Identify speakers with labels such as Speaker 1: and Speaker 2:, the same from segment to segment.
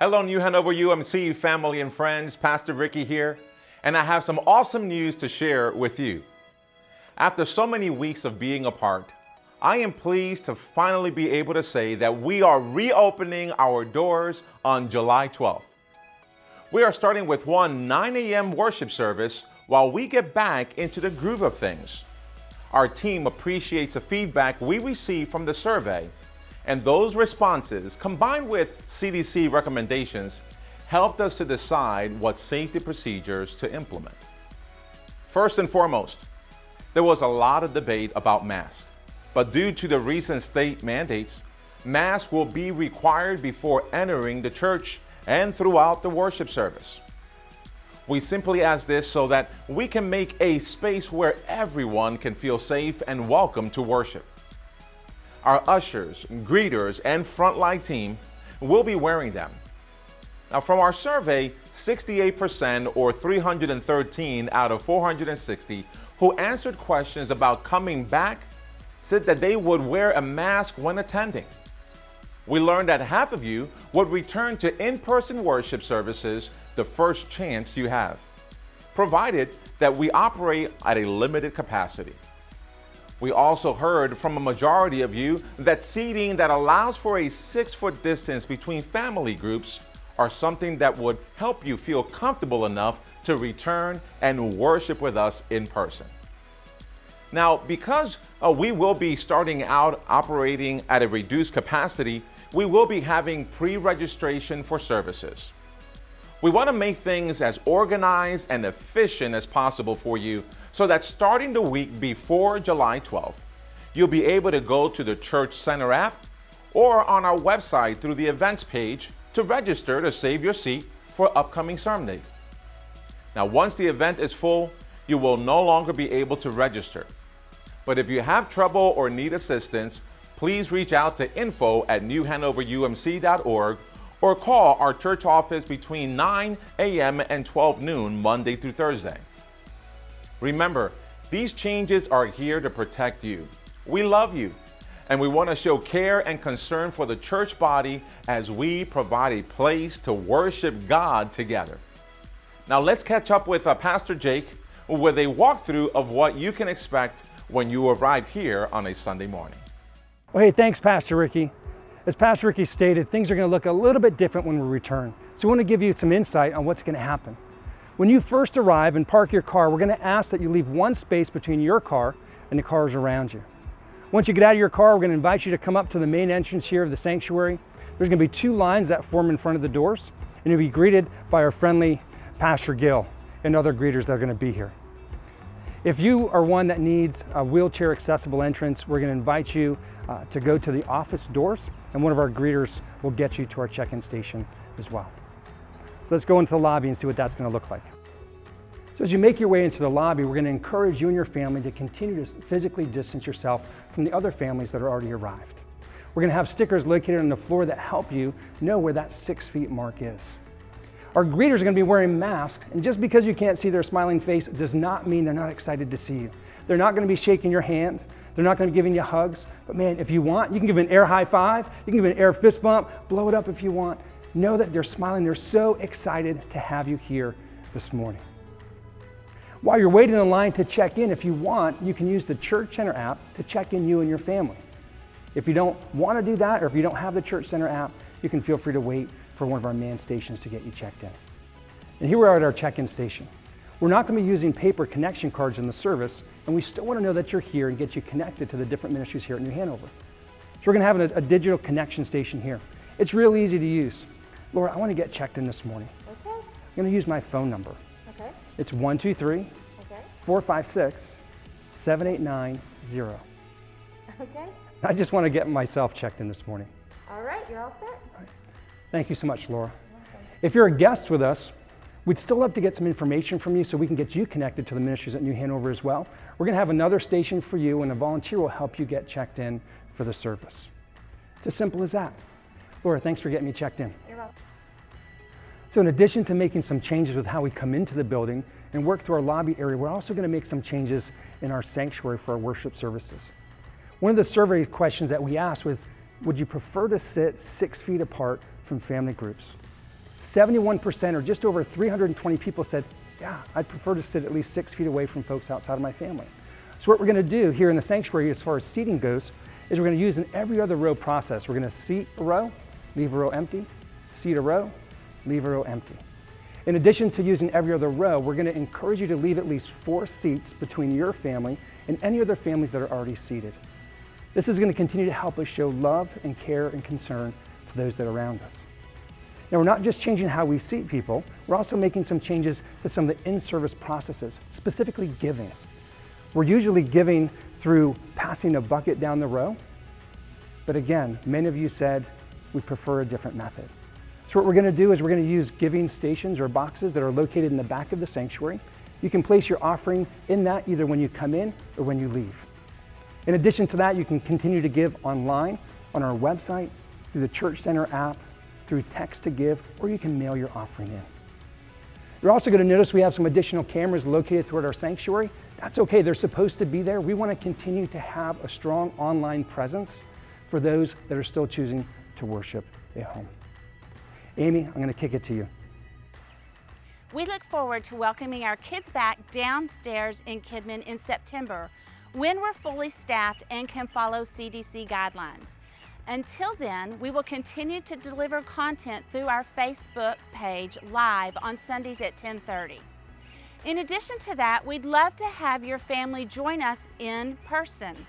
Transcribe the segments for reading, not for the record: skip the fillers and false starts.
Speaker 1: Hello, New Hanover UMC family and friends. Pastor Ricky here, and I have some awesome news to share with you. After so many weeks of being apart, I am pleased to finally be able to say that we are reopening our doors on July 12th. We are starting with one 9 a.m. worship service while we get back into the groove of things. Our team appreciates the feedback we received from the survey, and those responses, combined with CDC recommendations, helped us to decide what safety procedures to implement. First and foremost, there was a lot of debate about masks, but due to the recent state mandates, masks will be required before entering the church and throughout the worship service. We simply ask this so that we can make a space where everyone can feel safe and welcome to worship. Our ushers, greeters, and frontline team will be wearing them. Now, from our survey, 68% or 313 out of 460 who answered questions about coming back said that they would wear a mask when attending. We learned that half of you would return to in-person worship services the first chance you have, provided that we operate at a limited capacity. We also heard from a majority of you that seating that allows for a 6-foot distance between family groups are something that would help you feel comfortable enough to return and worship with us in person. Now, because we will be starting out operating at a reduced capacity, we will be having pre-registration for services. We want to make things as organized and efficient as possible for you so that starting the week before July 12th, you'll be able to go to the Church Center app or on our website through the events page to register to save your seat for upcoming Sunday. Now, once the event is full, you will no longer be able to register. But if you have trouble or need assistance, please reach out to info@newhanoverumc.org or call our church office between 9 a.m. and 12 noon, Monday through Thursday. Remember, these changes are here to protect you. We love you, and we want to show care and concern for the church body as we provide a place to worship God together. Now let's catch up with Pastor Jake with a walkthrough of what you can expect when you arrive here on a Sunday morning.
Speaker 2: Well, hey, thanks, Pastor Ricky. As Pastor Ricky stated, things are going to look a little bit different when we return. So we want to give you some insight on what's going to happen. When you first arrive and park your car, we're going to ask that you leave one space between your car and the cars around you. Once you get out of your car, we're going to invite you to come up to the main entrance here of the sanctuary. There's going to be 2 lines that form in front of the doors, and you'll be greeted by our friendly Pastor Gil and other greeters that are going to be here. If you are one that needs a wheelchair accessible entrance, we're going to invite you to go to the office doors, and one of our greeters will get you to our check-in station as well. So let's go into the lobby and see what that's going to look like. So as you make your way into the lobby, we're going to encourage you and your family to continue to physically distance yourself from the other families that are already arrived. We're going to have stickers located on the floor that help you know where that 6 feet mark is. Our greeters are going to be wearing masks, and just because you can't see their smiling face does not mean they're not excited to see you. They're not going to be shaking your hand. They're not going to be giving you hugs. But man, if you want, you can give an air high five. You can give an air fist bump. Blow it up if you want. Know that they're smiling. They're so excited to have you here this morning. While you're waiting in line to check in, if you want, you can use the Church Center app to check in you and your family. If you don't want to do that, or if you don't have the Church Center app, you can feel free to wait for one of our man stations to get you checked in. And here we are at our check-in station. We're not going to be using paper connection cards in the service, and we still want to know that you're here and get you connected to the different ministries here at New Hanover. So we're going to have a digital connection station here. It's real easy to use. Laura, I want to get checked in this morning.
Speaker 3: Okay.
Speaker 2: I'm going to use my phone number.
Speaker 3: Okay.
Speaker 2: It's 123-456-7890.
Speaker 3: Okay.
Speaker 2: I just want to get myself checked in this morning.
Speaker 3: All right, you're all set.
Speaker 2: Thank you so much, Laura. If you're a guest with us, we'd still love to get some information from you so we can get you connected to the ministries at New Hanover as well. We're going to have another station for you, and a volunteer will help you get checked in for the service. It's as simple as that. Laura, thanks for getting me checked in.
Speaker 3: You're welcome.
Speaker 2: So in addition to making some changes with how we come into the building and work through our lobby area, we're also going to make some changes in our sanctuary for our worship services. One of the survey questions that we asked was, would you prefer to sit 6 feet apart from family groups? 71%, or just over 320 people, said, yeah, I'd prefer to sit at least 6 feet away from folks outside of my family. So what we're going to do here in the sanctuary as far as seating goes is we're going to use an every other row process. We're going to seat a row, leave a row empty, seat a row, leave a row empty. In addition to using every other row, we're going to encourage you to leave at least 4 seats between your family and any other families that are already seated. This is going to continue to help us show love and care and concern to those that are around us. Now, we're not just changing how we seat people, we're also making some changes to some of the in-service processes, specifically giving. We're usually giving through passing a bucket down the row, but again, many of you said we prefer a different method. So what we're going to do is we're going to use giving stations or boxes that are located in the back of the sanctuary. You can place your offering in that either when you come in or when you leave. In addition to that, you can continue to give online, on our website, through the Church Center app, through text to give, or you can mail your offering in. You're also going to notice we have some additional cameras located throughout our sanctuary. That's okay, they're supposed to be there. We want to continue to have a strong online presence for those that are still choosing to worship at home. Amy, I'm going to kick it to you.
Speaker 4: We look forward to welcoming our kids back downstairs in Kidman in September when we're fully staffed and can follow CDC guidelines. Until then, we will continue to deliver content through our Facebook page live on Sundays at 10:30. In addition to that, we'd love to have your family join us in person.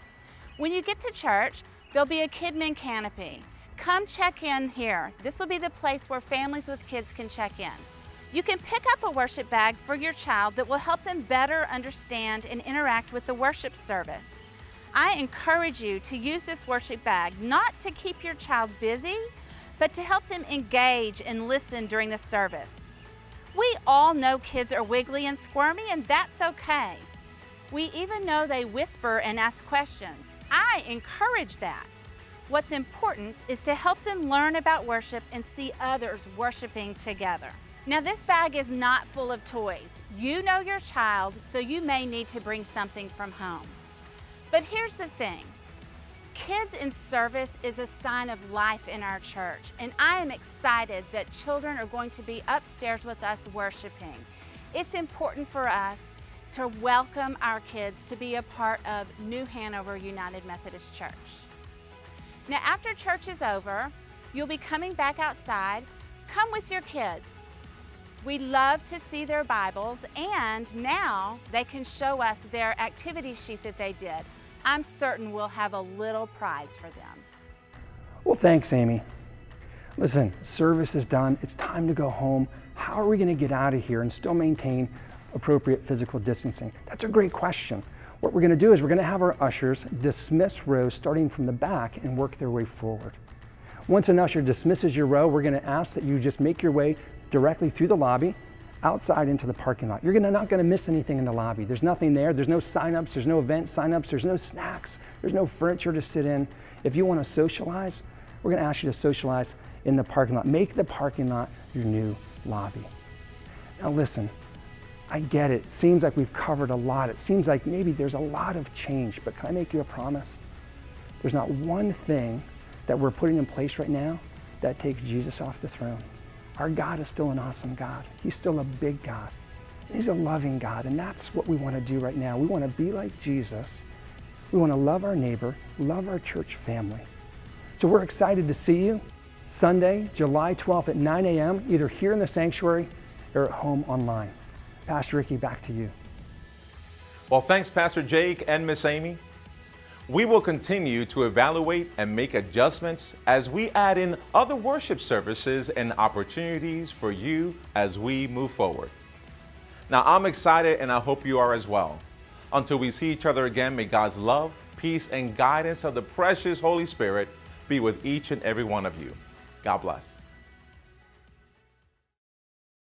Speaker 4: When you get to church, there'll be a Kidman canopy. Come check in here. This will be the place where families with kids can check in. You can pick up a worship bag for your child that will help them better understand and interact with the worship service. I encourage you to use this worship bag not to keep your child busy, but to help them engage and listen during the service. We all know kids are wiggly and squirmy, and that's okay. We even know they whisper and ask questions. I encourage that. What's important is to help them learn about worship and see others worshiping together. Now, this bag is not full of toys. You know your child, so you may need to bring something from home. But here's the thing. Kids in service is a sign of life in our church, and I am excited that children are going to be upstairs with us worshiping. It's important for us to welcome our kids to be a part of New Hanover United Methodist Church. Now, after church is over, you'll be coming back outside. Come with your kids. We love to see their Bibles, and now they can show us their activity sheet that they did. I'm certain we'll have a little prize for them.
Speaker 2: Well, thanks, Amy. Listen, service is done. It's time to go home. How are we going to get out of here and still maintain appropriate physical distancing? That's a great question. What we're going to do is we're going to have our ushers dismiss rows starting from the back and work their way forward. Once an usher dismisses your row, we're going to ask that you just make your way directly through the lobby, outside into the parking lot. You're not going to miss anything in the lobby. There's nothing there. There's no sign-ups. There's no event sign-ups. There's no snacks. There's no furniture to sit in. If you want to socialize, we're going to ask you to socialize in the parking lot. Make the parking lot your new lobby. Now listen, I get it. It seems like we've covered a lot. It seems like maybe there's a lot of change, but can I make you a promise? There's not one thing that we're putting in place right now that takes Jesus off the throne. Our God is still an awesome God. He's still a big God. He's a loving God, and that's what we want to do right now. We want to be like Jesus. We want to love our neighbor, love our church family. So we're excited to see you Sunday, July 12th at 9 a.m., either here in the sanctuary or at home online. Pastor Ricky, back to you.
Speaker 1: Well, thanks, Pastor Jake and Miss Amy. We will continue to evaluate and make adjustments as we add in other worship services and opportunities for you as we move forward. Now, I'm excited and I hope you are as well. Until we see each other again, may God's love, peace, and guidance of the precious Holy Spirit be with each and every one of you. God bless.